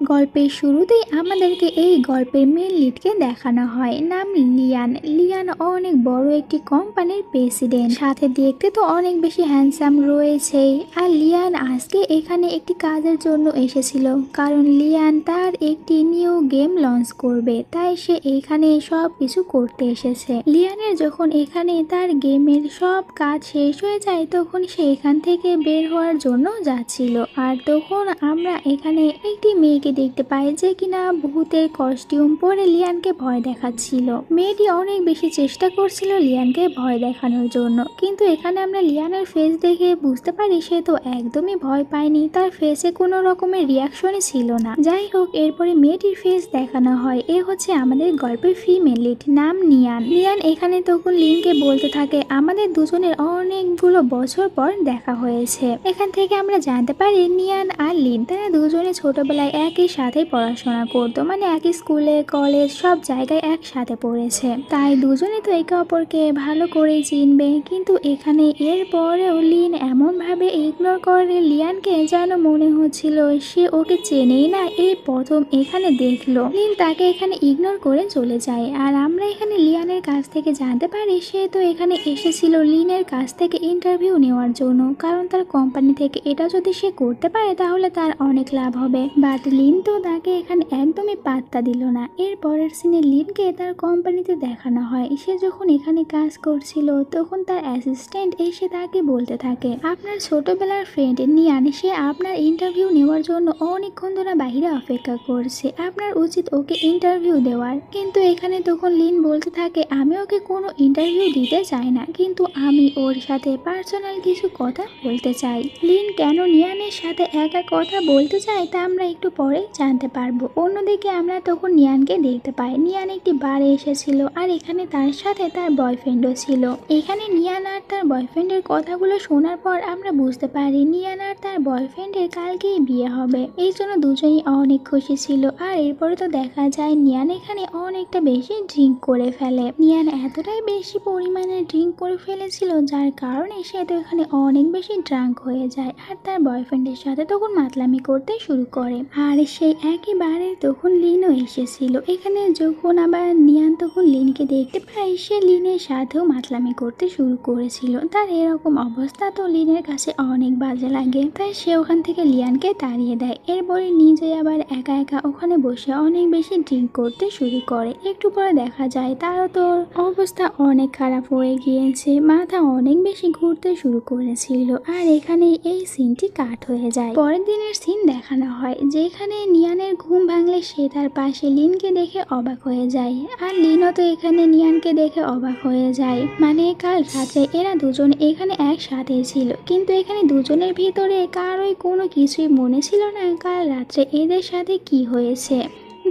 গল্পের শুরুতেই আমাদেরকে এই গল্পের মেন লিডকে দেখানো হয়, নাম লিয়ান। লিয়ান অনেক বড় একটি কোম্পানির প্রেসিডেন্ট, সাথে দেখতে তো অনেক বেশি হ্যান্ডসাম রয়েছে। আর লিয়ান আজকে এখানে একটি কাজের জন্য এসেছিল, কারণ লিয়ান তার একটি নিউ গেম লঞ্চ করবে, তাই সে এখানে সব কিছু করতে এসেছে। লিয়ানের যখন এখানে তার গেমের সব কাজ শেষ হয়ে যায়, তখন সে এখান থেকে বের হওয়ার জন্য যাচ্ছিল। আর তখন আমরা এখানে একটি মেয়েকে দেখতে পাই যে কিনা ভূতের কস্টিউম পরে লিয়ানকে ভয় দেখাচ্ছিল। মেয়েটি অনেক বেশি চেষ্টা করছিল লিয়ানকে ভয় দেখানোর জন্য, কিন্তু এখানে আমরা লিয়ানের ফেস দেখে বুঝতে পারি সে তো একদমই ভয় পায়নি, তার ফেসে কোনো রকমের রিয়াকশনই ছিল না। যাই হোক, এরপরে মেয়েটির ফেস দেখানো হয়। এ হচ্ছে আমাদের গল্পের ফিমেল লিড, নাম নিয়ান। নিয়ান এখানে তখন লিনকে বলতে থাকে আমাদের দুজনের অনেকগুলো বছর পর দেখা হয়েছে। এখান থেকে আমরা জানতে পারি নিয়ান আর লিন তারা দুজনে ছোটবেলায় একই সাথে পড়াশোনা করতো, মানে একই স্কুলে কলেজ সব জায়গায় একসাথে পড়েছে, তাই দুজনে তো একে অপরকে ভালো করে চিনবে। কিন্তু এখানে এর পরেও লিন এমন ভাবে ইগনোর করে লিয়ানকে যেন মনে হচ্ছিল সে ওকে চেনেই না, এই প্রথম এখানে দেখলো। লিন তাকে এখানে ইগনোর করে চলে যায়। আর আমরা এখানে লিয়ানের কাছ থেকে জানতে পারি সে তো এখানে এসেছিল লিনের কাছ থেকে ইন্টারভিউ নেওয়ার জন্য, কারণ তার কোম্পানি থেকে এটা যদি সে করতে পারে তাহলে তার অনেক লাভ হবে। বাট লিন তো তাকে এখানে একদমই পাত্তা দিল না। এর পরের সিনে লিনকে তার কোম্পানিতে দেখানো হয়। সে যখন এখানে কাজ করছিল তখন তার অ্যাসিস্ট্যান্ট এসে তাকে বলতে থাকে আপনার ছোটবেলার ফ্রেন্ড নিয়ান সে আপনার ইন্টারভিউ নেওয়ার জন্য অনেকক্ষণ ধরে বাইরে অপেক্ষা করছে, আপনার উচিত ওকে ইন্টারভিউ দেওয়ার। কিন্তু এখানে তখন লিন বলতে থাকে আমি ওকে কোনো ইন্টারভিউ দিতে চাই না, কিন্তু আমি ওর সাথে পার্সোনাল কিছু কথা বলতে চাই। লিন কেন নিয়ানের সাথে একা কথা বলতে চায় তা আমরা একটু পরে জানতে পারবো। অন্যদিকে আমরা তখন নিয়ানকে দেখতে পাই। নিয়ান একটি বারে এসেছিল আর এখানে তার সাথে তার বয়ফ্রেন্ডও ছিল। এখানে নিয়ান আর তার বয়ফ্রেন্ডের কথাগুলো শোনার পর আমরা বুঝতে পারি নিয়ান আর তার বয়ফ্রেন্ডের কালকেই বিয়ে হবে, এই জন্য দুজনই অনেক খুশি ছিল। আর এরপরে তো দেখা যায় নিয়ান এখানে অনেকটা বেশি ড্রিঙ্ক করে ফেলে। নিয়ান এতটাই বেশি পরিমাণে ড্রিঙ্ক করে ফেলেছিল যার কারণে সে তো এখানে অনেক বেশি ড্রাঙ্ক হয়ে যায় আর তার বয়ফ্রেন্ডের সাথে তখন মাতলামি করতে শুরু করে। আর সেই একেবারে তখন লিনও এসেছিল। এখানে যখন আবার নিয়ান তখন লিনকে দেখতে পায় সে লিনের সাথেও মাতলামি করতে শুরু করেছিল। তার এরকম অবস্থা তো লিনের কাছে অনেক বাজে লাগে, তাই সে ওখান থেকে লিয়ানকে তাড়িয়ে দেয়। এরপরে নিজে আবার একা একা ওখানে বসে অনেক বেশি ড্রিঙ্ক করতে শুরু করে। একটু পরে দেখা যায় তারও তো অবস্থা অনেক খারাপ হয়ে গিয়েছে, মাথা অনেক বেশি ঘুরতে শুরু করেছিল। আর এখানে এই সিনটি কাট হয়ে যায়। পরের দিনের সিন দেখানো হয় যেখানে নিয়ানের ঘুম ভাঙলে সে তার পাশে লিনকে দেখে অবাক হয়ে যায়। আর লিনও তো এখানে নিয়ানকে দেখে অবাক হয়ে যায়, মানে কাল রাতে এরা দুজন এখানে একসাথে ছিল, কিন্তু এখানে দুজনের ভিতরে কারোই কোনো কিছুই মনে ছিল না কাল রাত্রে এদের সাথে কি হয়েছে।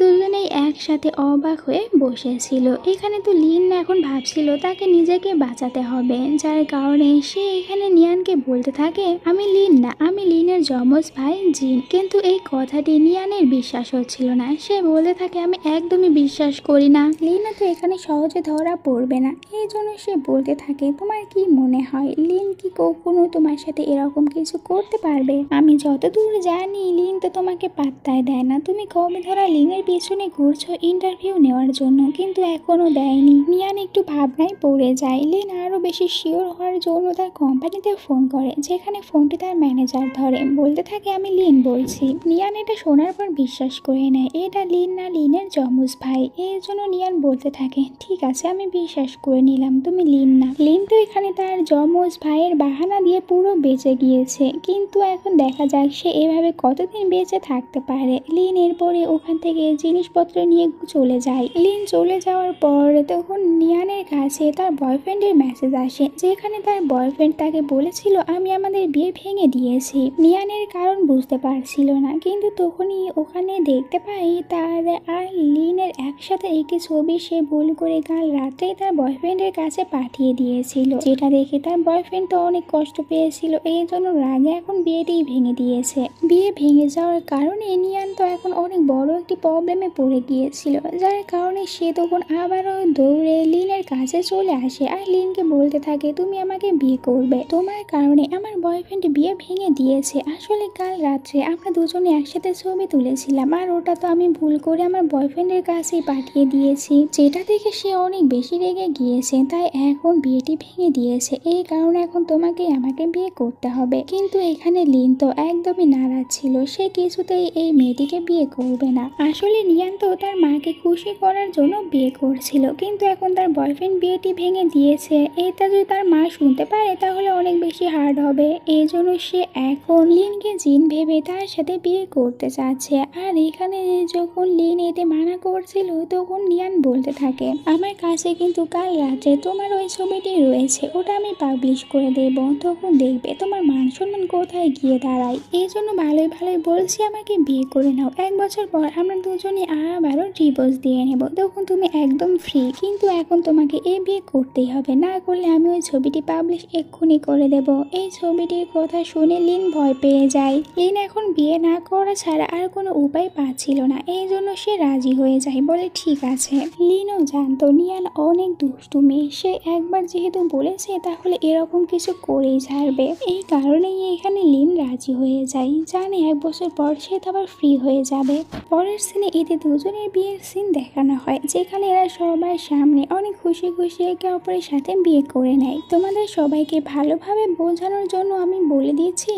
দুজনেই একসাথে অবাক হয়ে বসেছিল। এখানে তো লিন এখন ভাবছিল তাকে নিজেকে বাঁচাতে হবে, যার কারণে সে এখানে নিয়ানকে বলতে থাকে আমি লিন না, আমি লিনের যমজ ভাই জিন। কিন্তু এই কথাটি নিয়ানের বিশ্বাস হচ্ছিল না। সে বলতে থাকে আমি একদমই বিশ্বাস করি না, লিনা তো এখানে সহজে ধরা পড়বে না। এই জন্য সে বলতে থাকে তোমার কি মনে হয় লিন কি কখনো তোমার সাথে এরকম কিছু করতে পারবে? আমি যতদূর জানি লিন তো তোমাকে পাত্তাই দেয় না, তুমি কবে ধরা লিনের পিছনে ঘুরছো ইন্টারভিউ নেওয়ার জন্য, কিন্তু এখনো দেয়নি। নিয়ান একটু ভাবনায় পড়ে যায়। লিন আরো বেশি শিওর হওয়ার জন্য তার কোম্পানিতে ফোন করে, যেখানে ফোনটি তার ম্যানেজার ধরে। বলতে থাকে আমি লিন বলছি। নিয়ান এটা শোনার পর বিশ্বাস করে নেয় এটা লিন না, লিনের যমজ ভাই। এই জন্য নিয়ান বলতে থাকে ঠিক আছে আমি বিশ্বাস করে নিলাম তুমি লিন না। লিন তো এখানে তার যমজ ভাইয়ের বাহানা দিয়ে পুরো বেঁচে গিয়েছে, কিন্তু এখন দেখা যাক সে এভাবে কতদিন বেঁচে থাকতে পারে। লিন এরপরে ওখান থেকে জিনিসপত্র নিয়ে চলে যায়। লিন চলে যাওয়ার পর তখন নিয়ানের কাছে তার বয়ফ্রেন্ডের মেসেজ আসে, যেখানে তার বয়ফ্রেন্ড তাকে বলেছিল আমি আমাদের বিয়ে ভেঙে দিয়েছি। নিয়ানের কারণ বুঝতে পারছিল না, কিন্তু তখনই ওখানে দেখতে পাই তার আর লিনের একসাথে একটি ছবি সে ভুল করে কাল রাত্রেই তার বয়ফ্রেন্ডের কাছে পাঠিয়ে দিয়েছিল, যেটা দেখে তার বয়ফ্রেন্ড তো অনেক কষ্ট পেয়েছিল। এই জন্য রাগে এখন বিয়েটি ভেঙে দিয়েছে। বিয়ে ভেঙে যাওয়ার কারণে নিয়ান তো এখন অনেক বড় একটি প্রবলেম প্রবলেমে পড়ে গিয়েছিল, যার কারণে সে তখন আবারও দৌড়ে লিনের কাছে চলে আসে আর লিনকে বলতে থাকে, তুমি আমাকে বিয়ে করবে, তোমার কারণে আমার বয়ফ্রেন্ড বিয়ে ভেঙে দিয়েছে। আসলে কাল রাত্রে আমরা দুজনে একসাথে ছবি তুলেছিলাম আর ওটা তো আমি ভুল করে আমার বয়ফ্রেন্ডের কাছেই পাঠিয়ে দিয়েছি, যেটা থেকে সে অনেক বেশি রেগে গিয়েছে, তাই এখন বিয়েটি ভেঙে দিয়েছে। এই কারণে এখন তোমাকে আমাকে বিয়ে করতে হবে। কিন্তু এখানে লিন তো একদমই নারাজ ছিল, সে কিছুতেই এই মেয়েটিকে বিয়ে করবে না। আসলে নিয়ান তো তার মাকে খুশি করার জন্য বিয়ে করছিল, কিন্তু এখন তার বয়ফ্রেন্ড বিয়েটি ভেঙে দিয়েছে। এটা যদি তার মা শুনতে পারে তাহলে অনেক বেশি হার্ড হবে। এই জন্য সে এখন লিনকে জিন ভেবে তার সাথে বিয়ে করতে চাচ্ছে। আর এখানে যখন লিন এতে মানা করছিল তখন নিয়ান বলতে থাকে, আমার কাছে কিন্তু কাল রাতে তোমার ওই ছবিটি রয়েছে, ওটা আমি পাবলিশ করে দেব, তখন দেখবে তোমার মান সম্মান কোথায় গিয়ে দাঁড়ায়। এই জন্য ভালোই ভালোই বলছি আমাকে বিয়ে করে নাও, 1 বছর পর আমরা দুজনে আবারও ডিভোর্স দিয়ে নেব, তখন তুমি একদম ফ্রি। কিন্তু এখন তোমাকে এই বিয়ে করতেই হবে, না করলে আমি ওই ছবিটি পাবলিশ এক্ষুনি করে দেব। এই ছবিটির কথা শুনে লিন ভয় পেয়ে যায়। লিন এখন বিয়ে না করা ছাড়া আর কোনো উপায় পাচ্ছিল না, এই জন্য সে রাজি হয়ে যায়, বলে ঠিক আছে। লিনও জানতো নিয়ান অনেক দুষ্টু মেয়ে, সে একবার যেহেতু বলেছে তাহলে এরকম কিছু করেই ছাড়বে। এই কারণেই এখানে লিন রাজি হয়ে যায়, জানে 1 বছর পর সে তো আবার ফ্রি হয়ে যাবে। পরের সিনে এতে দুজনের বিয়ের সিন দেখানো হয়, যেখানে এরা সবার সামনে অনেক খুশি খুশি একে অপরের সাথে বিয়ে করে নেয়। তোমাদের সবাইকে ভালোভাবে বোঝানোর জন্য আমি বলে দিচ্ছি,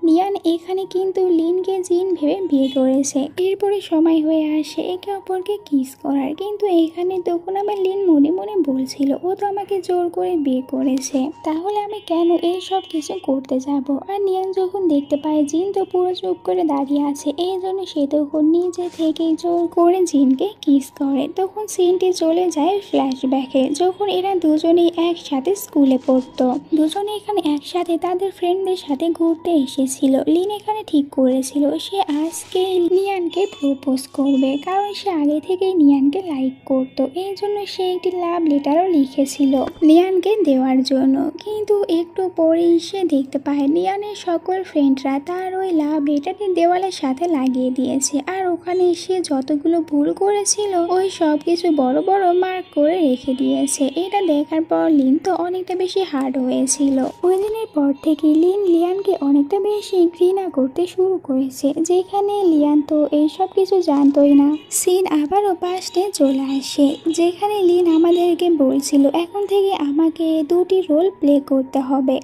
নিয়ান এখানে কিন্তু লিনকে জিন ভেবে বিয়ে করেছে। এরপরে সময় হয়ে আসে একে অপরকে কিস করার, কিন্তু এখানে তখন আমার লিন মনে মনে বলছিল, ও তো আমাকে জোর করে বিয়ে করেছে, তাহলে আমি কেন এই সব কিছু করতে যাব। আর নিয়ান যখন দেখতে পায় জিন তো পুরো চুপ করে দাঁড়িয়ে আছে, এই জন্য সে তখন নিজে থেকেই জোর করে জিনকে কিস করে। তখন সিনটি চলে যায় ফ্ল্যাশব্যাকে, যখন এরা দুজনেই একসাথে স্কুলে পড়তো। দুজনে এখানে একসাথে তাদের ফ্রেন্ডদের সাথে ঘুরতে এসেছে। লিন এখানে ঠিক করেছিল সে আজকে নিয়ানকে প্রপোজ করবে, কারণ সে আগে থেকেই নিয়ানকে লাইক করতো, এই জন্য সে একটি লাভ লেটারও লিখেছিল নিয়ানকে দেওয়ার জন্য। কিন্তু একটু পরেই সে দেখতে পায় নিয়ানের সকল ফ্রেন্ডরা তার ওই লাভ লেটারটি দেওয়ালের সাথে লাগিয়ে দিয়েছে, আর ওখানে সে যতগুলো ভুল করেছিল ওই সব কিছু বড় বড় মার্ক করে রেখে দিয়েছে। এটা দেখার পর লিন তো অনেকটা বেশি হার্ড হয়েছিল। ওই দিনের পর থেকে লিন লিয়ানকে অনেকটা বেশি ঘৃণা করতে শুরু করেছে, যেখানে লিয়ান তো এইসব কিছু জানতোই না। সিন আবারও পাস্টে চলে আসে, যেখানে লিন আমাদেরকে বলছিল এখন থেকে আমাকে 2টি রোল প্লে করতে হবে।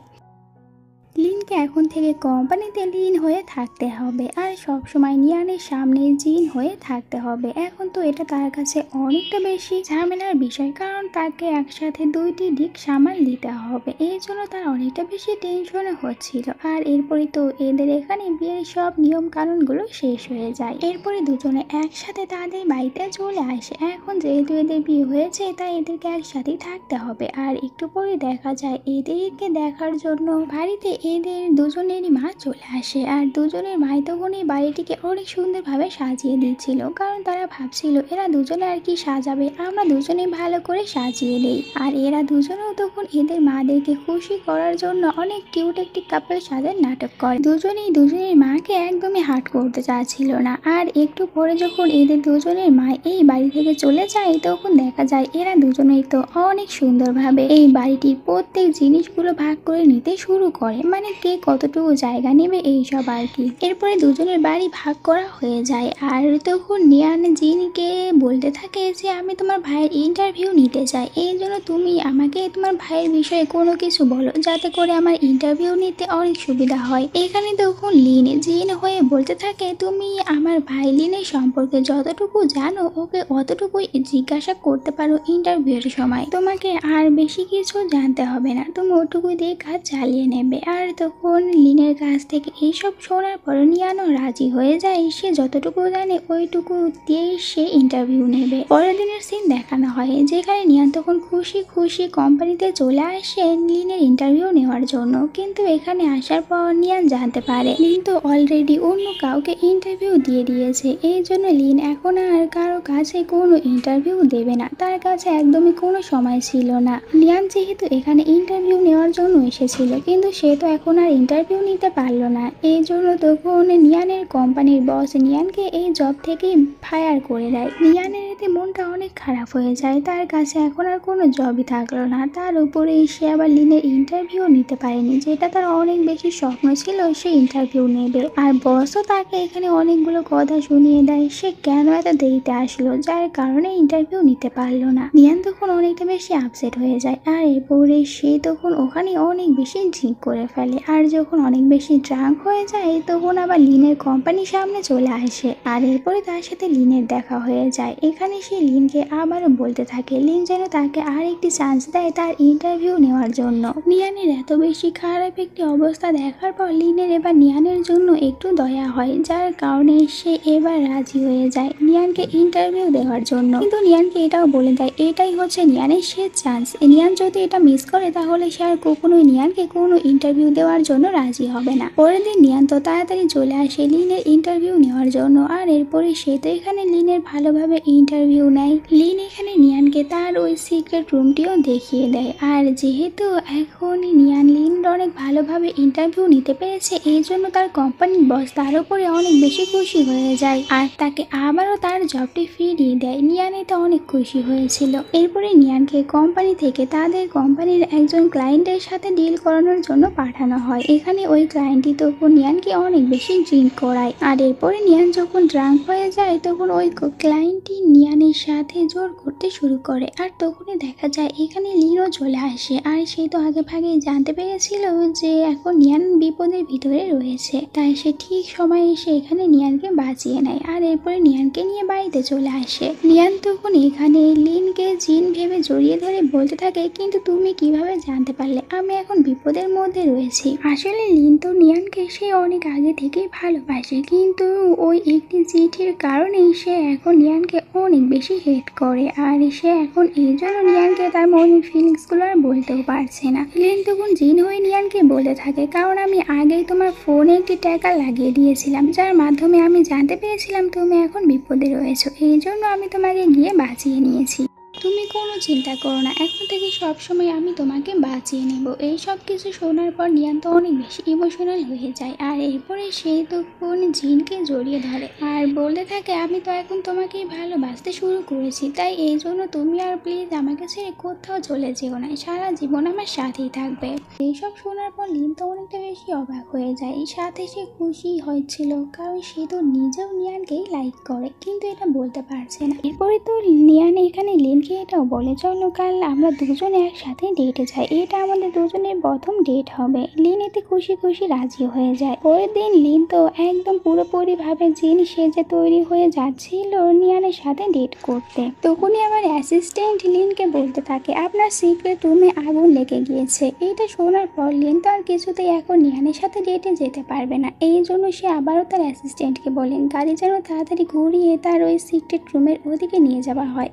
লিনকে এখন থেকে কোম্পানিতে লিন হয়ে থাকতে হবে আর সবসময় নিয়ানের সামনে জিন হয়ে থাকতে হবে। এখন তো এটা তার কাছে অনেকটা বেশি ঝামেলার বিষয়, কারণ তাকে একসাথে 2টি দিক সামাল দিতে হবে, এই জন্য তার অনেকটা বেশি টেনশনে হচ্ছিল। আর এরপরে তো এদের এখানে বিয়ের সব নিয়ম কানুনগুলো শেষ হয়ে যায়। এরপরে দুজনে একসাথে তাদের বাড়িতে চলে আসে। এখন যেহেতু এদের বিয়ে হয়েছে তাই এদেরকে একসাথে থাকতে হবে। আর একটু পরে দেখা যায় এদেরকে দেখার জন্য বাড়িতে এদের দুজনেরই মা চলে আসে, আর দুজনের ভাই তখন এই বাড়িটিকে অনেক সুন্দরভাবে সাজিয়ে দিচ্ছিল, কারণ তারা ভাবছিল এরা দুজনে আর কি সাজাবে, আমরা দুজনেই ভালো করে সাজিয়ে দেই। আর এরা দুজনেও তখন এদের মাদেরকে খুশি করার জন্য অনেক কিউট একটি কাপল সাজার নাটক করে। দুজনেই দুজনের মাকে একদমই হার্ট করতে চাচ্ছিল না। আর একটু পরে যখন এদের দুজনের মা এই বাড়ি থেকে চলে যায় তখন দেখা যায় এরা দুজনেই তো অনেক সুন্দরভাবে এই বাড়িটির প্রত্যেক জিনিসগুলো ভাগ করে নিতে শুরু করে, মানে কে কতটুকু জায়গা নেবে এইসব আর কি। এরপরে দুজনের বাড়ি ভাগ করা হয়ে যায়। আর তখন নিয়ান জিনকে বলতে থাকে যে আমি তোমার ভাইয়ের ইন্টারভিউ নিতে চাই, এই জন্য তুমি আমাকে তোমার ভাইয়ের বিষয়ে কোনো কিছু বলো, যাতে করে আমার ইন্টারভিউ নিতে অনেক সুবিধা হয়। এখানে তখন লিন জিন হয়ে বলতে থাকে তুমি আমার ভাই লিনের সম্পর্কে যতটুকু জানো ওকে অতটুকুই জিজ্ঞাসা করতে পারো ইন্টারভিউর সময়, তোমাকে আর বেশি কিছু জানতে হবে না, তুমি ওটুকুই দিয়ে কাজ চালিয়ে নেবে। আর তখন লিনের কাছ থেকে এইসব শোনার পর নিয়ানও রাজি হয়ে যায়, সে যতটুকু জানে ওইটুকু দিয়েই সে ইন্টারভিউ নেবে। পরের দিনের সিন দেখানো হয়, যেখানে নিয়ান তখন খুশি খুশি কোম্পানিতে চলে আসে লিনের ইন্টারভিউ নেওয়ার জন্য। কিন্তু এখানে আসার পর নিয়ান জানতে পারে লিন তো অলরেডি অন্য কাউকে ইন্টারভিউ দিয়ে দিয়েছে, এই জন্য লিন এখন আর কারো কাছে কোনো ইন্টারভিউ দেবে না, তার কাছে একদমই কোনো সময় ছিল না। লিয়ান যেহেতু এখানে ইন্টারভিউ নেওয়ার জন্য এসেছিল, কিন্তু সে তো এখন আর ইন্টারভিউ নিতে পারলো না। এই জন্য তখন নিয়ানের কোম্পানির বস নিয়ানকে এই জব থেকে ফায়ার করে দেয়। নিয়ানের এতে মনটা অনেক খারাপ হয়ে যায়, তার কাছে এখন আর কোনো জবই থাকলো না। তার উপরে সে আবার লিনের ইন্টারভিউ নিতে পারেনি, যেটা তার অনেক বেশি স্বপ্ন ছিল সে ইন্টারভিউ নেবে। আর বসও তাকে এখানে অনেকগুলো কথা শুনিয়ে দেয় সে কেন এত দেরিতে আসলো, যার কারণে ইন্টারভিউ নিতে পারলো না। নিয়ান তখন অনেকটা বেশি আপসেট হয়ে যায়। আর এরপরে সে তখন ওখানে অনেক বেশি ড্রিঙ্ক করে ফেলে। আর যখন অনেক বেশি ড্রাঙ্ক হয়ে যায় তখন আবার লিনের কোম্পানির সামনে চলে আসে। আর এরপরে তার সাথে লিনের দেখা হয়ে যায়। এখানে সে লিনকে আবারও বলতে থাকে লিন যেন তাকে আর একটি চান্স দেয় তার ইন্টারভিউ নেওয়ার জন্য। নিয়ানের এত বেশি খারাপ একটি অবস্থা দেখার পর লিনের এবার নিয়ানের জন্য একটু দয়া হয়, যার কারণে সে এবার রাজি হয়ে যায় নিয়ানকে ইন্টারভিউ দেওয়ার জন্য। কিন্তু নিয়ানকে এটাও বলে দেয় এটাই হচ্ছে নিয়ানের শেষ চান্স, নিয়ান যদি এটা মিস করে তাহলে সে আর কখনোই নিয়ানকে কোনো ইন্টারভিউ দেওয়ার জন্য রাজি হবে না। পরের দিন নিয়ান তো তাড়াতাড়ি চলে আসে লিনের ইন্টারভিউ নেওয়ার জন্য। আর এরপরে সে তো এখানে লিনের ভালোভাবে ইন্টারভিউ নেয়। লিন এখানে নিয়ানকে তার ওই সিক্রেট রুমটিও দেখিয়ে দেয়। আর যেহেতু এখন নিয়ান লিন অনেক ভালোভাবে ইন্টারভিউ নিতে পেরেছে, এই জন্য তার কোম্পানির বস তার উপরে অনেক বেশি খুশি হয়ে যায় আর তাকে আবারও তার জবটি ফিরিয়ে দেয়। নিয়ান এতে অনেক খুশি হয়েছিল। এরপরে নিয়ানকে কোম্পানি থেকে তাদের কোম্পানির একজন ক্লায়েন্টের সাথে ডিল করানোর জন্য পাঠানো হয়। এখানে ওই ক্লায়েন্টই তখন নিয়ানকে অনেক বেশি ড্রিঙ্ক করায়। আর এরপরে নিয়ান যখন ড্রাঙ্ক হয়ে যায় তখন ওই ক্লায়েন্টটি নিয়ানের সাথে জোর করতে শুরু করে। আর তখনই দেখা যায় এখানে লিনও চলে আসে। আর সে তো আগে ভাগেই জানতে পেরেছিল যে এখন নিয়ান বিপদের ভিতরে রয়েছে, তাই সে ঠিক সময় এসে এখানে নিয়ানকে বাঁচিয়ে নেয়। আর এরপরে নিয়ানকে নিয়ে বাড়িতে চলে আসে। নিয়ান তখন এখানে লিনকে জিন ভেবে জড়িয়ে ধরে বলতে থাকে কিন্তু তুমি কিভাবে জানতে পারলে আমি এখন বিপদের মধ্যে রয়েছি। আসলে লিন তো নিয়ানকে সে অনেক আগে থেকেই ভালোবাসে, কিন্তু ওই একটি চিঠির কারণে সে এখন নিয়ানকে অনেক বেশি হেট করে। আর সে এখন এই জন্য নিয়ানকে তার মনের ফিলিংস গুলো আর বলতেও পারছে না। লিন তখন জিন হয়ে নিয়ানকে বলতে থাকে কারণ আমি আগেই তোমার ফোনে একটি ট্যাকার লাগিয়ে দিয়েছিলাম, যার মাধ্যমে আমি জানতে পেরেছিলাম তুমি এখন বিপদে রয়েছো, এই জন্য আমি তোমাকে গিয়ে বাঁচিয়ে নিয়েছি। তুমি কোনো চিন্তা করো না, এখন থেকে সবসময় আমি তোমাকে বাঁচিয়ে নেব। এই সব কিছু শোনার পর নিয়ান তো অনেক বেশি ইমোশনাল হয়ে যায়। আর এরপরে সেই তখন জিনকে জড়িয়ে ধরে আর বলতে থাকে আমি তো এখন তোমাকেই ভালোবাসতে শুরু করেছি, তাই এই জন্য তুমি আর প্লিজ আমাকে ছেড়ে কোথাও চলে যেও না, সারা জীবন আমার সাথেই থাকবে। এইসব শোনার পর লিন তো অনেকটা বেশি অবাক হয়ে যায়, সাথে সে খুশি হয়েছিল কারণ সে তো নিজেও নিয়ানকেই লাইক করে, কিন্তু এটা বলতে পারছে না। এরপরে তো নিয়ান এখানে লিনকে এটাও বলে চলো কাল আমরা দুজনে একসাথে ডেটে যাই, এটা আমাদের দুজনের প্রথম ডেট হবে। লিন এতে খুশি খুশি রাজি হয়ে যায়। পরের দিন লিন তো একদম পুরোপুরি ভাবে জিন সেজে তৈরি হয়ে যাচ্ছিল নিয়ানের সাথে ডেট করতে। তখনই আমার অ্যাসিস্ট্যান্ট লিনকে বলতে থাকে আপনার সিক্রেট রুমে আগুন লেগে গিয়েছে। এইটা শোনার পর লিন তো আর কিছুতেই এখন নিয়ানের সাথে ডেটে যেতে পারবে না, এই জন্য সে আবারও তার অ্যাসিস্ট্যান্টকে বলেন গাড়ি যেন তাড়াতাড়ি ঘুরিয়ে তার ওই সিক্রেট রুমের ওদিকে নিয়ে যাওয়া হয়।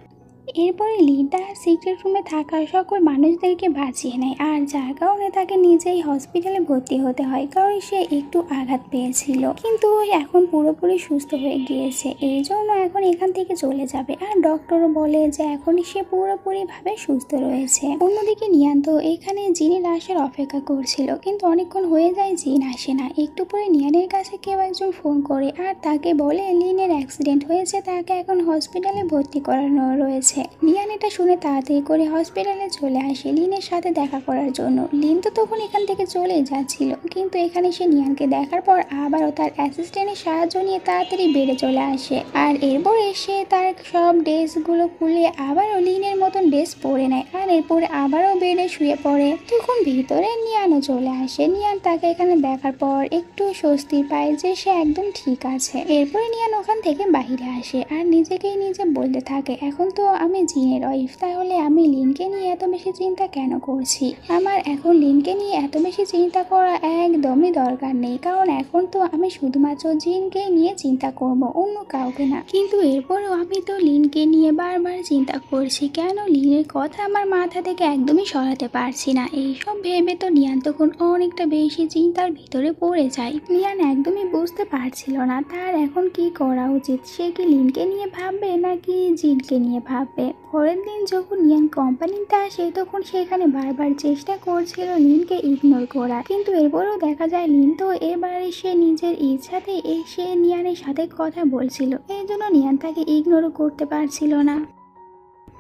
এরপরে লিন তার সিক্রেট রুমে থাকা সকল মানুষদেরকে বাঁচিয়ে নেয়। আর যার কারণে তাকে নিজেই হসপিটালে ভর্তি হতে হয়, কারণ সে একটু আঘাত পেয়েছিল, কিন্তু এখন পুরোপুরি সুস্থ হয়ে গিয়েছে, এই জন্য এখন এখান থেকে চলে যাবে। আর ডক্টরও বলে যে এখন সে পুরোপুরি ভাবে সুস্থ রয়েছে। অন্যদিকে নিয়ান তো এখানে জিনের আসার অপেক্ষা করছিল, কিন্তু অনেকক্ষণ হয়ে যায় জিন আসে না। একটু পরে নিয়ানের কাছে কেউ একজন ফোন করে আর তাকে বলে লিনের অ্যাক্সিডেন্ট হয়েছে, তাকে এখন হসপিটালে ভর্তি করানো রয়েছে। নিয়ান এটা শুনে তাড়াতাড়ি করে হসপিটালে চলে আসে লিনের সাথে দেখা করার জন্য। লিন তো তখন এখান থেকে চলে যাচ্ছিল, কিন্তু এখানে সে নিয়ানকে দেখার পর আবারও তার অ্যাসিস্ট্যান্টের সাহায্য নিয়ে তাড়াতাড়ি বেডে চলে আসে। আর এরপরে সে তার সব ড্রেসগুলো খুলে আবারও লিনের মতন ড্রেস পরে নেয়। আর এরপরে আবারও বেডে শুয়ে পড়ে। তখন ভিতরে নিয়ানও চলে আসে। নিয়ান তাকে এখানে দেখার পর একটু স্বস্তি পায় যে সে একদম ঠিক আছে। এরপরে নিয়ান ওখান থেকে বাহিরে আসে আর নিজেকেই নিজে বলতে থাকে এখন তো আমি জিনের ওয়াইফ, তাহলে আমি লিনকে নিয়ে এত বেশি চিন্তা কেন করছি? আমার এখন লিনকে নিয়ে এত বেশি চিন্তা করা একদমই দরকার নেই, কারণ এখন তো আমি শুধুমাত্র জিনকে নিয়ে চিন্তা করব, অন্য কাউকে না। কিন্তু এরপরও আমি তো লিনকে নিয়ে বারবার চিন্তা করছি, কেন লিনের কথা আমার মাথা থেকে একদমই সরাতে পারছি না। এইসব ভেবে তো নিয়ান তখন অনেকটা বেশি চিন্তার ভিতরে পড়ে যায়। নিয়ান একদমই বুঝতে পারছিল না তার এখন কি করা উচিত। সে কি লিনকে নিয়ে ভাববে নাকি জিনকে নিয়ে ভাববে। ভাববে। পরের দিন যখন নিয়ান কোম্পানিতে আসে তখন সেখানে বারবার চেষ্টা করছিল লিনকে ইগনোর করার, কিন্তু এরপরেও দেখা যায় লিন তো এবারে সে নিজের ইচ্ছাতে এসে নিয়ানের সাথে কথা বলছিল, এই জন্য নিয়ান তাকে ইগনোরও করতে পারছিল না।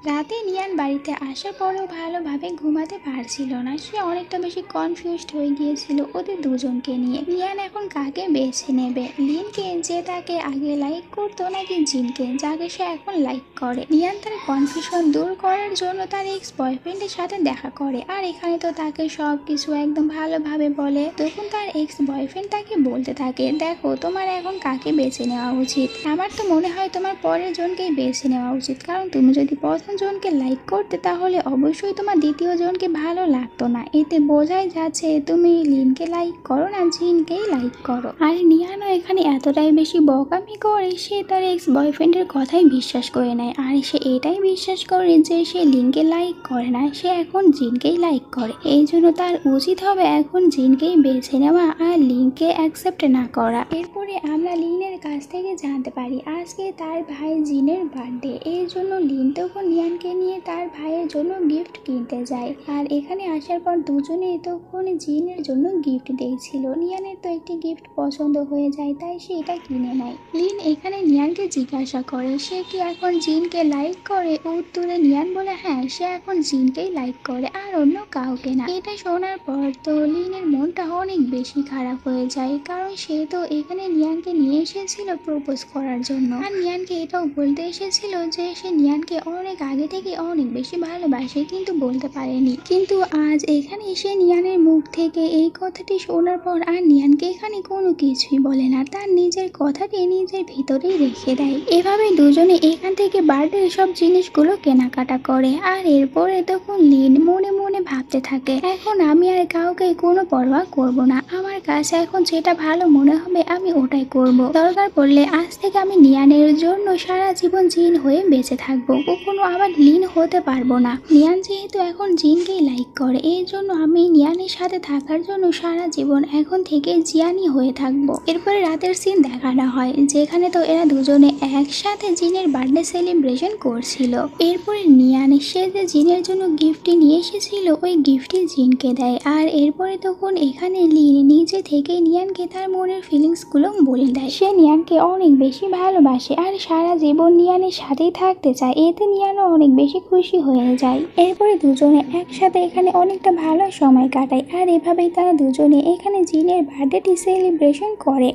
রাতে নিয়ান বাড়িতে আসার পরেও ভালোভাবে ঘুমাতে পারছিল না, সে অনেকটা বেশি কনফিউজড হয়ে গিয়েছিল ওদের দুজনকে নিয়ে। নিয়ান এখন কাকে বেছে নেবে, লিনকে যে তাকে আগে লাইক করতো নাকি জিনকে যাকে সে এখন লাইক করে। নিয়ান তার কনফিউশন দূর করার জন্য তার এক্স বয়ফ্রেন্ডের সাথে দেখা করে, আর এখানে তো তাকে সব কিছু একদম ভালোভাবে বলে। তখন তার এক্স বয়ফ্রেন্ড তাকে বলতে থাকে, দেখো তোমার এখন কাকে বেছে নেওয়া উচিত, আমার তো মনে হয় তোমার পরের জনকেই বেছে নেওয়া উচিত, কারণ তুমি যদি জনকে লাইক করতে তাহলে অবশ্যই তোমার দ্বিতীয় জনকে ভালো লাগতো না, এতে বোঝাই যাচ্ছে তুমি লিনকে লাইক করো না জিনকেই লাইক করো। আর নিয়ানও এখানে এতটাই বেশি বকামি করে সে তার এক্স বয়ফ্রেন্ডের কথাই বিশ্বাস করে নেয়, আর সে এটাই বিশ্বাস করে যে সে লিনকে লাইক করে না, সে এখন জিনকেই লাইক করে। এই জন্য তার উচিত হবে এখন জিনকেই বেছে নেওয়া আর লিনকে অ্যাকসেপ্ট না করা। এরপরে আমরা লিনের কাছ থেকে জানতে পারি আজকে তার ভাই জিনের বার্থডে, এই জন্য লিন তখন নিয়ানকে নিয়ে তার ভাইয়ের জন্য গিফট কিনতে যায়। আর এখানে আসার পর দুজনেই তখন জিনের জন্য গিফট দিয়েছিল। নিয়ানের তো একটি গিফট পছন্দ হয়ে যায়, তাই সে এটা কিনে নেয়। লিন এখানে নিয়ানকে জিজ্ঞাসা করে সে কি এখন জিনকে লাইক করে, উত্তরে নিয়ান বলে হ্যাঁ সে এখন জিনকেই লাইক করে আর অন্য কাউকে না। এটা শোনার পর তো লিনের মনটা অনেক বেশি খারাপ হয়ে যায়, কারণ সে তো এখানে নিয়ানকে নিয়ে এসেছিল প্রপোজ করার জন্য, আর নিয়ানকে এটাও বলতে এসেছিল যে সে নিয়ানকে অনেক আগে থেকে অনেক বেশি ভালোবাসে কিন্তু বলতে পারেনি। কিন্তু আজ এখানে এসে নিয়ানের মুখ থেকে এই কথাটি শোনার পর আর নিয়ানকে এখানে কোনো কিছুই বলে না, তার নিজের কথাটি নিজের ভিতরেই রেখে দেয়। এভাবে দুজনে এখান থেকে বার্থডে সব জিনিসগুলো কেনাকাটা করে। আর এরপরে তখন লিন মনে মনে ভাবতে থাকে এখন আমি আর কাউকে কোনো পরোয়া করব না, আমার কাছে এখন যেটা ভালো মনে হবে আমি ওটাই করব, দরকার পড়লে আজ থেকে আমি নিয়ানের জন্য সারা জীবন জিন হয়ে বেঁচে থাকবো, কখনো আবার লিন হতে পারবো না। নিয়ান যেহেতু এখন জিনকেই লাইক করে এই জন্য আমি নিয়ানের সাথে থাকার জন্য সারা জীবন এখন থেকে জিয়ানি হয়ে থাকবো। এরপরে রাতের সিন দেখানো হয় যেখানে তো এরা দুজনে একসাথে জিনের বার্থডে সেলিব্রেশন করছিল। এরপরে নিয়ান সে যে জিনের জন্য গিফটটি নিয়ে এসেছিল ওই গিফটটি জিনকে দেয়। আর এরপরে তখন এখানে লিন নিজে থেকে নিয়ানকে তার মনের ফিলিংস গুলো বলে দেয়, সে নিয়ানকে অনেক বেশি ভালোবাসে আর সারা জীবন নিয়ানের সাথেই থাকতে চায়, এতে নিয়ানও অনেক বেশি খুশি হয়ে যায়। এরপরে দুজনে একসাথে এখানে অনেকটা ভালো সময় কাটায় আর এভাবেই তারা দুজনে এখানে জিনের বার্থডেটি সেলিব্রেশন করে।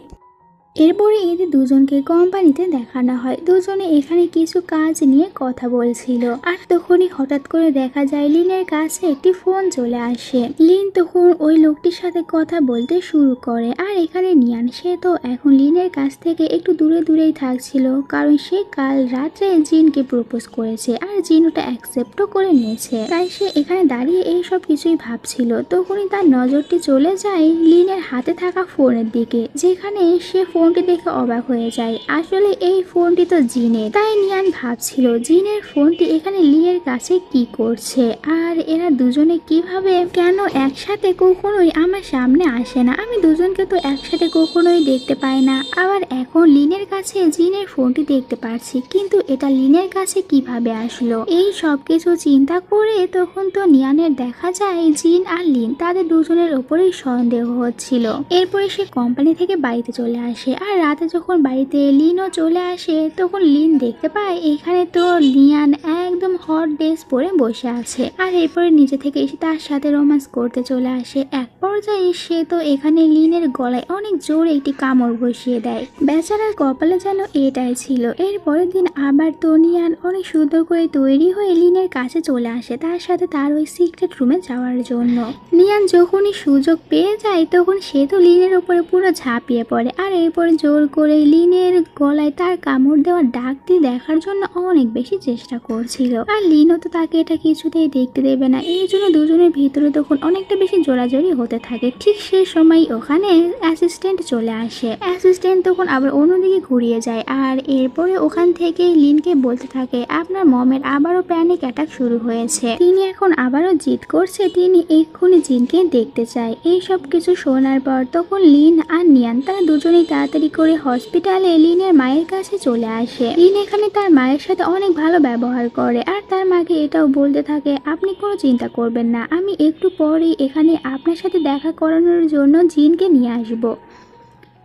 এরপরে এদের দুজনকে কোম্পানিতে দেখানো হয়, দুজনে এখানে কিছু কাজ নিয়ে কথা বলছিল। আর তখনই হঠাৎ করে দেখা যায় লিনের কাছে একটি ফোন চলে আসে। লিন তখন ওই লোকটির সাথে কথা বলতে শুরু করে। আর এখানে নিয়ান সে তো এখন লিনের কাছ থেকে একটু দূরে দূরেই থাকছিল, কারণ সে কাল রাত্রে জিনকে প্রপোজ করেছে আর জিন ওটা অ্যাকসেপ্টও করে নিয়েছে, তাই সে এখানে দাঁড়িয়ে এই সব কিছুই ভাবছিল। তখনই তার নজরটি চলে যায় লিনের হাতে থাকা ফোনের দিকে, যেখানে সে ফোনটি দেখে অবাক হয়ে যায়, আসলে এই ফোনটি তো জিনের। তাই নিয়ান ভাবছিল জিনের ফোনটি এখানে লিনের কাছে কি করছে, আর এরা দুজনে কিভাবে কেন একসাথে কখনোই আমার সামনে আসে না, আমি দুজনকে তো একসাথে কখনোই দেখতে পাই না, আবার এখন লিনের কাছে জিনের ফোনটি দেখতে পাচ্ছি, কিন্তু এটা লিনের কাছে কিভাবে আসলো। এই সব কিছু চিন্তা করে তখন তো নিয়ানের দেখা যায় জিন আর লিন তাদের দুজনের উপরেই সন্দেহ হচ্ছিল। এরপরে সে কোম্পানি থেকে বাড়িতে চলে আসে। আর রাতে যখন বাড়িতে লিনও চলে আসে তখন লিন দেখতে পায় এখানে তো নিয়ান একদম হট ড্রেস পরে বসে আছে, আর এরপরে নিচে থেকে এসে তার সাথে রোম্যান্স করতে চলে আসে। এক পর্যায়ে সে তো এখানে লিনের গলায় অনেক জোরে একটি কামড় বসিয়ে দেয়, বেচারার কপালে যেন এটাই ছিল। এর পরের দিন আবার তো নিয়ান অনেক সুন্দর করে তৈরি হয়ে লিনের কাছে চলে আসে তার সাথে তার ওই সিক্রেট রুমে যাওয়ার জন্য। নিয়ান যখনই সুযোগ পেয়ে যায় তখন সে তো লিনের উপরে পুরো ঝাঁপিয়ে পড়ে, আর এরপরে জোর করে লিনের গলায় তার কামড় দেওয়ার ডাকটি দেখার জন্য অনেক বেশি চেষ্টা করছিল। আর লিনও তো তাকে এটা কিছুতেই দেখতে দেবে না, এই জন্য দুজনের ভিতরে তখন অনেকটা বেশি জোরাজোরি হতে থাকে। ঠিক সেই সময় ওখানে অ্যাসিস্ট্যান্ট চলে আসে, অ্যাসিস্ট্যান্ট তখন আবার অন্যদিকে ঘুরিয়ে যায়। আর এরপরে ওখান থেকে লিনকে বলতে থাকে আপনার মমের আবারও প্যানিক অ্যাটাক শুরু হয়েছে, তিনি এখন আবারও জিদ করছে, তিনি এক্ষুনি জিনকে দেখতে চায়। এই সব কিছু শোনার পর তখন লিন আর নিয়ান তারা দুজনেই তাড়াতাড়ি তাড়াতাড়ি করে হসপিটালে লিনের মায়ের কাছে চলে আসে। লিন এখানে তার মায়ের সাথে অনেক ভালো ব্যবহার করে আর তার মাকে এটাও বলতে থাকে, আপনি কোনো চিন্তা করবেন না, আমি একটু পরেই এখানে আপনার সাথে দেখা করানোর জন্য জিনকে নিয়ে আসবো।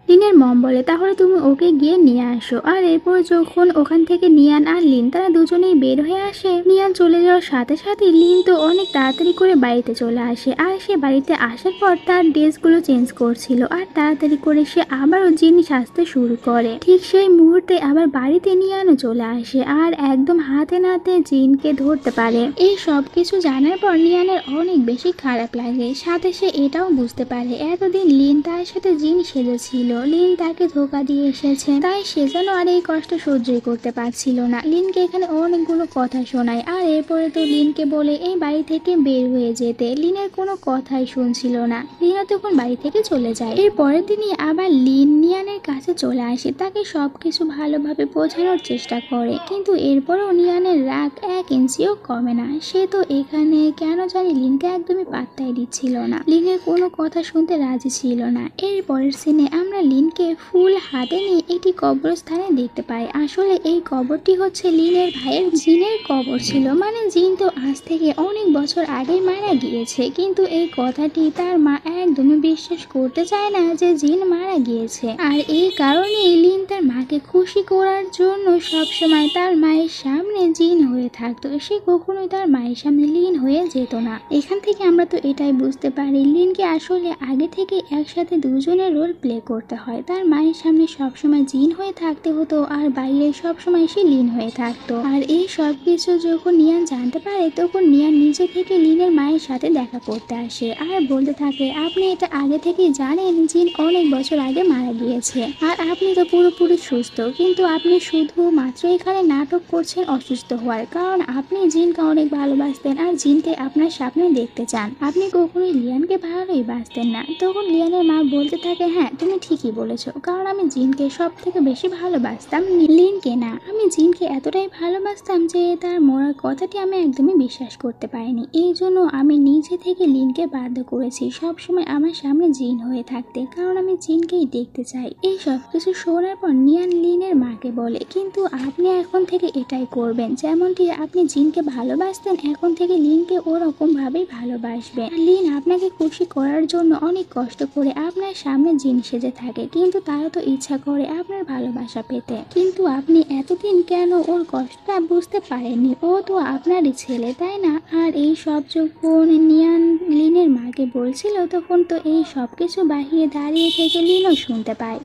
লিনের মম বলে, তাহলে তুমি ওকে গিয়ে নিয়ে আসো। আর এরপর যখন ওখান থেকে নিয়ান আর লিন তারা দুজনেই বের হয়ে আসে, নিয়ান চলে যাওয়ার সাথে সাথে লিন তো অনেক তাড়াতাড়ি করে বাড়িতে চলে আসে। আর সে বাড়িতে আসার পর তার ড্রেসগুলো চেঞ্জ করছিল আর তাড়াতাড়ি করে সে আবারও জিন সাজতে শুরু করে। ঠিক সেই মুহূর্তে আবার বাড়িতে নিয়ানও চলে আসে আর একদম হাতে নাতে জিনকে ধরতে পারে। এই সব কিছু জানার পর নিয়ানের অনেক বেশি খারাপ লাগে, সাথে সে এটাও বুঝতে পারে এতদিন লিন তার সাথে জিন সেজেছিল, লিন তাকে ধোকা দিয়ে এসেছে, তাই সে যেন আর এই কষ্ট সহ্যই করতে পারছিল না। লিনকে এখানে অনেকগুলো কথা শোনায় আর এরপরে তো লিনকে বলে এই বাড়ি থেকে বের হয়ে যেতে। লিনের কোনো কথাই শুনছিল না, লিনও তখন বাড়ি থেকে চলে যায়। এর পরের দিনই আবার লিন নিয়ানের কাছে চলে আসে, তাকে সবকিছু ভালোভাবে বোঝানোর চেষ্টা করে, কিন্তু এরপরও নিয়ানের রাগ 1 ইঞ্চিও কমে না। সে তো এখানে কেন জানি লিনকে একদমই পাত্তাই দিচ্ছিল না, লিনের কোনো কথা শুনতে রাজি ছিল না। এর পরের সিনে আমরা লিনকে ফুল হাতে নিয়ে একটি কবরস্থানে দেখতে পাই। আসলে এই কবরটি হচ্ছে লিনের ভাইয়ের জিনের কবর ছিল, মানে জিন তো আজ থেকে অনেক বছর আগেই মারা গিয়েছে, কিন্তু এই কথাটি তার মা একদমই বিশ্বাস করতে চায় না যে জিন মারা গিয়েছে। আর এই কারণে লিন তার মাকে খুশি করার জন্য সবসময় তার মায়ের সামনে জিন হয়ে থাকতো, সে কখনোই তার মায়ের সামনে লিন হয়ে যেত না। এখান থেকে আমরা তো এটাই বুঝতে পারি লিনকে আসলে আগে থেকে একসাথে দুজনের রোল প্লে করতে হয়। তার মায়ের সামনে সবসময় জিন হয়ে থাকতে হতো আর বাইরে সবসময় সে লিন হয়ে থাকতো। আর এই সব কিছু যখন নিয়ান জানতে পারে তখন নিয়ান নিজে থেকে লিনের মায়ের সাথে দেখা করতে আসে আর বলতে থাকে, আপনি এটা আগে থেকেই জানেন জিন অনেক বছর আগে মারা গিয়েছে আর আপনি তো পুরোপুরি সুস্থ, কিন্তু আপনি শুধুমাত্র এখানে নাটক করছেন অসুস্থ হওয়ার, কারণ আপনি জিনকে অনেক ভালোবাসতেন আর জিনকে আপনার সামনে দেখতে চান, আপনি কখনোই লিয়ানকে ভালোই বাসতেন না। তখন লিয়ানের মা বলতে থাকে, হ্যাঁ তুমি ঠিকই বলেছো, কারণ আমি জিনকে সব থেকে বেশি ভালোবাসতাম, লিনকে না। আমি জিনকে এতটাই ভালোবাসতাম যে তার মরার কথাটি আমি একদমই বিশ্বাস করতে পারিনি, এই জন্য আমি নিজে থেকে লিনকে বাধ্য করেছি সবসময় আমার সামনে জিন হয়ে থাকতে, কারণ আমি জিনকেই দেখতে চাই। এই সব কিছু শোনার পর নিয়ান লিনের মাকে বলে, কিন্তু আপনি এখন থেকে এটাই করবেন, যেমনটি আপনি জিনকে ভালোবাসতেন এখন থেকে লিনকে ওরকম ভাবেই ভালোবাসবেন। লিন আপনাকে খুশি করার জন্য অনেক কষ্ট করে আপনার সামনে জিন সেজে থাকে, কিন্তু তারও তো ইচ্ছা করে আপনার ভালোবাসা পেতে, কিন্তু আপনি এতদিন কেন ওর কষ্টটা বুঝতে পারেননি, ও তো আপনারই ছেলে তাই না? আর এই সব যখন নিয়ান লিনের মাকে বলছিল তখন তো এই সব কিছু বাহিরে দাঁড়িয়ে থেকে লিনও শুনতে পায়।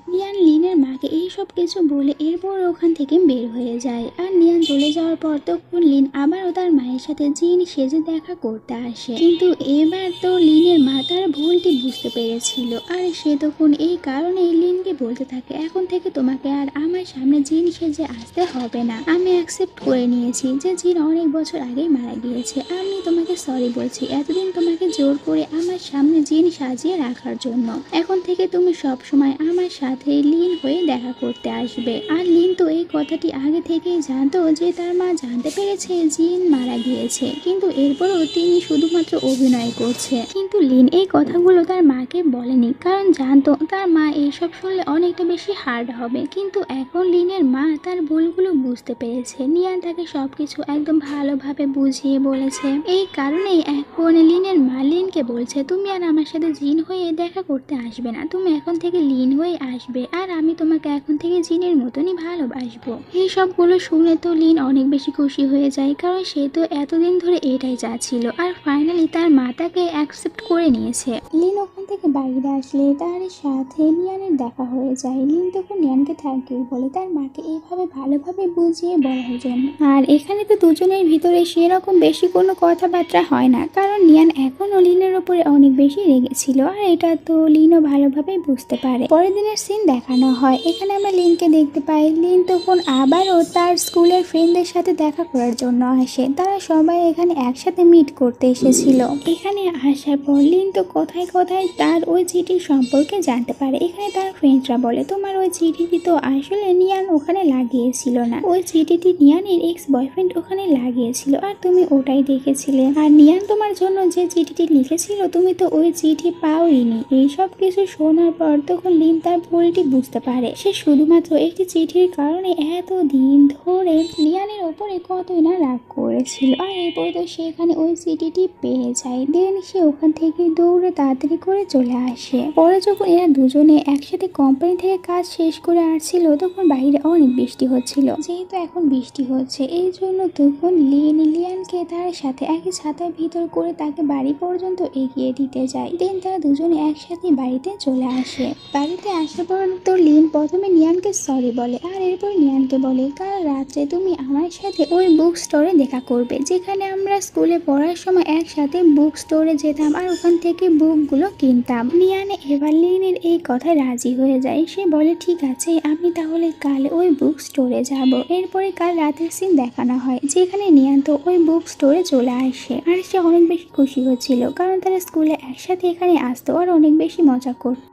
নিয়ান লিনের মাকে এই সব কিছু বলে এরপর ওখান থেকে বের হয়ে যায়। আর নিয়ান চলে যাওয়ার পর তখন লিন আবারও তার মায়ের সাথে জিন সেজে দেখা করতে আসে, কিন্তু এবার তো লিনের মা তার ভুলটি বুঝতে পেরেছিল আর সে তখন এই কারণে লিনকে বলতে থাকে, এখন থেকে তোমাকে আর আমার সামনে জিন সেজে আসতে হবে না, আমি অ্যাকসেপ্ট করে নিয়েছি যে জিন অনেক বছর আগেই মারা গিয়েছে, আমি তোমাকে সরি বলছি এতদিন তোমাকে জোর করে আমার সামনে জিন সাজিয়ে রাখার জন্য, এখন থেকে তুমি সব সময় আমার সাথে লিন হয়ে দেখা করতে আসবে। আর লিন তো এই কথাটি আগে থেকেই জানতো যে তার মা জানতে পেরেছে জিন মারা গিয়েছে, কিন্তু এরপরও তিনি শুধুমাত্র অভিনয় করছে, কিন্তু লিন এই কথাগুলো তার মাকে বলেনি, কারণ জানতো তার মা এইসব শুনলে অনেকটা বেশি হার্ড হবে। কিন্তু এখন লিনের মা তার ভুলগুলো বুঝতে পেরেছে, নিয়ান তাকে সবকিছু একদম ভালোভাবে বুঝিয়ে বলেছে, এই কারণেই এখন লিনের মা লিনকে বলছে, তুমি আর আমার সাথে জিন হয়ে দেখা করতে আসবে না, তুমি এখন থেকে লিন হয়ে আসবে আর আমি তোমাকে এখন থেকে জিনের মতনই ভালোবাসবো। এই সবগুলো শুনে তো লিন অনেক বেশি খুশি হয়ে যায়, কারণ সে তো এতদিন ধরে এটাই চাচ্ছিল আর ফাইনালি তার মা তাকে অ্যাকসেপ্ট করে নিয়েছে। লিন ওখান থেকে বাইরে আসলে তার সাথে নিয়ানের দেখা হয়ে যায়। লিন তখন নিয়ানকে থ্যাংক ইউ বলে তার মাকে এইভাবে ভালোভাবে বুঝিয়ে বলার জন্য। আর এখানে তো দুজনের ভিতরে সেরকম বেশি কোনো কথাবার্তা হয় না, কারণ নিয়ান এখনও লিনের উপরে অনেক বেশি রেগেছিল আর এটা তো লিনও ভালোভাবে বুঝতে পারে। পরের দিনের সিন দেখানো হয়, এখানে আমরা লিনকে দেখতে পাই। লিন তখন আবারও তার স্কুলের ফ্রেন্ডদের সাথে দেখা করার জন্য আসে, তারা সবাই এখানে একসাথে মিট করতে এসেছিল। এখানে আসার পর লিন তো কথায় কথায় তার ওই চিঠির সম্পর্কে জানতে পারে। এখানে তার ফ্রেন্ডরা বলে, তোমার ওই চিঠিটি তো আসলে নিয়ান ওখানে লাগিয়েছিল না, ওই চিঠিটি নিয়ানের এক্স বয়ফ্রেন্ড ওখানে লাগিয়েছিল আর তুমি ওটাই দেখেছিলে, আর নিয়ান তোমার জন্য যে চিঠিটি লিখেছিল তুমি তো ওই চিঠি পাওইনি। এইসব কিছু শোনার পর তখন লিন তার ভুল রিয়ালিটি বুঝতে পারে। সে শুধুমাত্র একটি চিঠির কারণে এত দিন ধরে লিয়ানের ওপরে কতই না রাগ করেছিল। আর এরপরে তো সেখানে ওই চিঠিটি পেয়ে যায়। দেন সে ওখান থেকে দৌড়ে তাড়াতাড়ি করে চলে আসে। পরে যখন এরা দুজনে একসাথে কোম্পানি থেকে কাজ শেষ করে আসছিল তখন বাইরে অনেক বৃষ্টি হচ্ছিল। যেহেতু এখন বৃষ্টি হচ্ছে এই জন্য তখন লিয়ানকে তার সাথে একই ছাতার ভিতর করে তাকে বাড়ি পর্যন্ত এগিয়ে দিতে যায়। দেন তারা দুজনে একসাথে বাড়িতে চলে আসে। বাড়িতে আসার পর তো লিন প্রথমে নিয়ানকে সরি বলে আর এরপর নিয়ানকে বলে কাল রাত্রে তুমি আমার সাথে ওই বুক স্টোরে দেখা করবে যেখানে আমরা স্কুলে পড়ার সময় একসাথে বুক স্টোরে যেতাম আর ওখান থেকে বুকগুলো কিনতাম। নিয়ান এবার লিনের এই কথায় রাজি হয়ে যায়। সে বলে ঠিক আছে আমি তাহলে কাল ওই বুক স্টোরে যাব। এরপরে কাল রাতের সিন দেখানো হয় যেখানে নিয়ান তো ওই বুক স্টোরে চলে আসে আর সে অনেক বেশি খুশি হচ্ছিল কারণ তারা স্কুলে একসাথে এখানে আসতো আর অনেক বেশি মজা করত।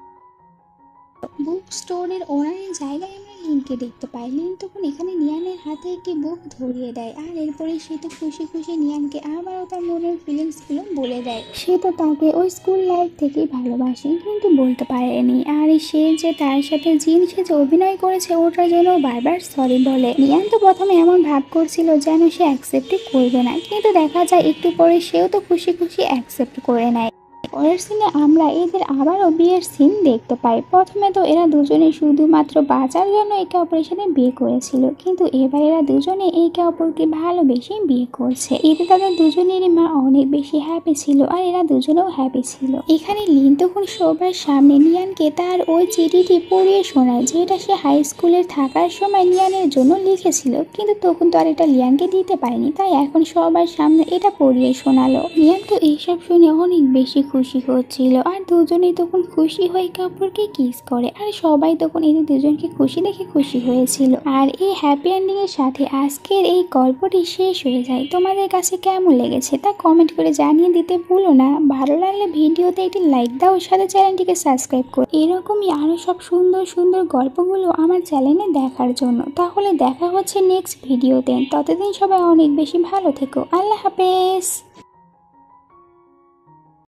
বুক স্টোরের ওনারের জায়গায় আমরা লিনকে দেখতে পাই। লিন তখন এখানে নিয়ানের হাতে একটি বুক ধরিয়ে দেয় আর এরপরে সে তো খুশি খুশি নিয়ানকে আবারও তার মনের ফিলিংসগুলো বলে দেয়। সে তো তাকে ওই স্কুল লাইফ থেকেই ভালোবাসে কিন্তু বলতে পারেনি। আর সে যে তার সাথে জিন সে যে অভিনয় করেছে ওটার জন্য বারবার সরি বলে। নিয়ান তো প্রথমে এমন ভাব করছিল যেন সে অ্যাকসেপ্টই করবে না কিন্তু দেখা যায় একটু পরে সেও তো খুশি খুশি অ্যাকসেপ্ট করে নেয়। পরের সিনে আমরা এদের আবারও বিয়ের সিন দেখতে পাই। প্রথমে তো এরা দুজনে শুধুমাত্র বাঁচার জন্য একে অপরের সাথে বিয়ে করেছিল কিন্তু এবার এরা দুজনে একে অপরকে ভালোবেসে বিয়ে করছে। এতে তাদের দুজনেরই মা অনেক বেশি হ্যাপি ছিল আর এরা দুজনেও হ্যাপি ছিল। এখানে লিন তখন সবার সামনে নিয়ানকে তার ওই চিঠিটি পড়িয়ে শোনায় যেটা সে হাই স্কুলে থাকার সময় নিয়ানের জন্য লিখেছিল কিন্তু তখন তো আর এটা লিয়ানকে দিতে পারেনি তাই এখন সবার সামনে এটা পড়িয়ে শোনালো। নিয়ান তো এইসব শুনে অনেক বেশি খুশি হচ্ছিল আর দুজনেই তখন খুশি হয়ে কাপড়কে কিস করে আর সবাই তখন এদের দুজনকে খুশি দেখে খুশি হয়েছিল। আর এই হ্যাপি এন্ডিং এর সাথে আজকের এই গল্পটি শেষ হয়ে যায়। তোমাদের কাছে কেমন লেগেছে তা কমেন্ট করে জানিয়ে দিতে ভুলো না। ভালো লাগলে ভিডিওতে একটি লাইক দাও, সাথে চ্যানেলটিকে সাবস্ক্রাইব করো এরকমই আরো সব সুন্দর সুন্দর গল্পগুলো আমার চ্যানেলে দেখার জন্য। তাহলে দেখা হচ্ছে নেক্সট ভিডিওতে। ততদিন সবাই অনেক বেশি ভালো থেকো। আল্লাহ হাফেজ।